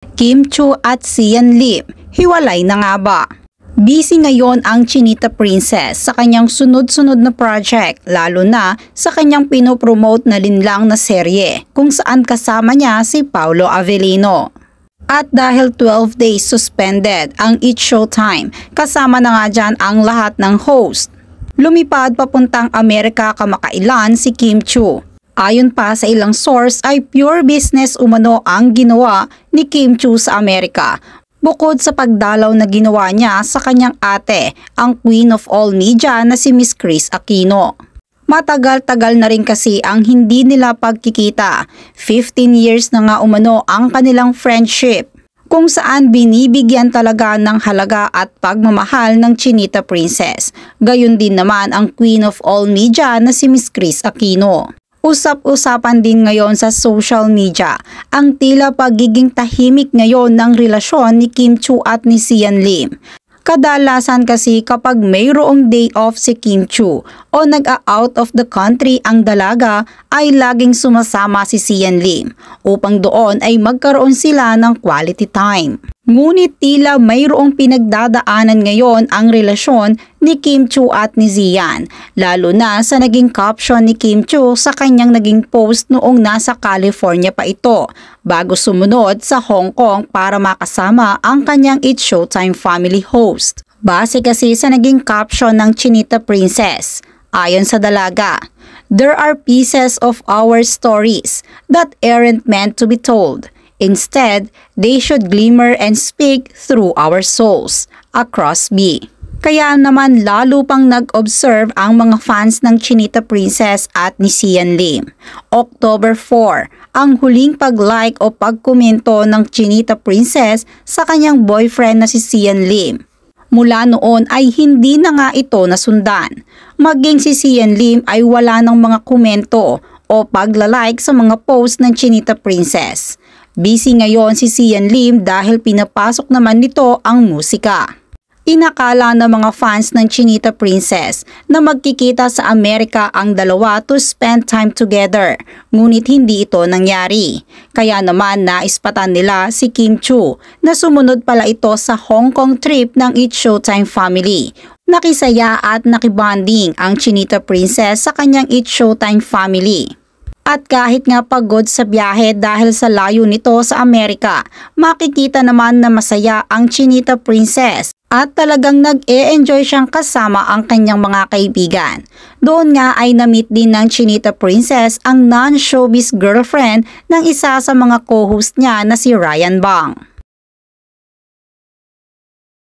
Kim Chiu at Sian Lim, hiwalay na nga ba? Busy ngayon ang Chinita Princess sa kanyang sunod-sunod na project, lalo na sa kanyang pinopromote na linlang na serye kung saan kasama niya si Paolo Avellino. At dahil 12 days suspended ang It's Showtime, kasama na nga dyan ang lahat ng host. Lumipad papuntang Amerika kamakailan si Kim Chiu. Ayon pa sa ilang source ay pure business umano ang ginawa ni Kim Chiu sa Amerika. Bukod sa pagdalaw na ginawa niya sa kanyang ate, ang Queen of All Media na si Miss Kris Aquino. Matagal-tagal na rin kasi ang hindi nila pagkikita. 15 years na nga umano ang kanilang friendship, kung saan binibigyan talaga ng halaga at pagmamahal ng Chinita Princess. Gayon din naman ang Queen of All Media na si Miss Kris Aquino. Usap-usapan din ngayon sa social media ang tila pagiging tahimik ngayon ng relasyon ni Kim Chiu at ni Sian Lim. Kadalasan kasi kapag mayroong day off si Kim Chiu o nag-out of the country ang dalaga ay laging sumasama si Sian Lim upang doon ay magkaroon sila ng quality time. Ngunit tila mayroong pinagdadaanan ngayon ang relasyon ni Kim Chiu at ni Sian, lalo na sa naging caption ni Kim Chiu sa kanyang naging post noong nasa California pa ito, bago sumunod sa Hong Kong para makasama ang kanyang It's Showtime family host. Base kasi sa naging caption ng Chinita Princess, ayon sa dalaga, "There are pieces of our stories that aren't meant to be told. Instead, they should glimmer and speak through our souls." Across B. Kaya naman lalo pang nag-observe ang mga fans ng Chinita Princess at ni Sian Lim. October 4, ang huling pag-like o pagkomento ng Chinita Princess sa kanyang boyfriend na si Sian Lim. Mula noon ay hindi na nga ito nasundan. Maging si Sian Lim ay wala ng mga komento o pagla-like sa mga post ng Chinita Princess. Busy ngayon si Sian Lim dahil pinapasok naman nito ang musika. Inakala ng mga fans ng Chinita Princess na magkikita sa Amerika ang dalawa to spend time together, ngunit hindi ito nangyari. Kaya naman naispatan nila si Kim Chiu na sumunod pala ito sa Hong Kong trip ng It's Showtime family. Nakisaya at nakibonding ang Chinita Princess sa kanyang It's Showtime family. At kahit nga pagod sa biyahe dahil sa layo nito sa Amerika, makikita naman na masaya ang Chinita Princess at talagang nag-e-enjoy siyang kasama ang kanyang mga kaibigan. Doon nga ay na-meet din ng Chinita Princess ang non-showbiz girlfriend ng isa sa mga co-host niya na si Ryan Bang.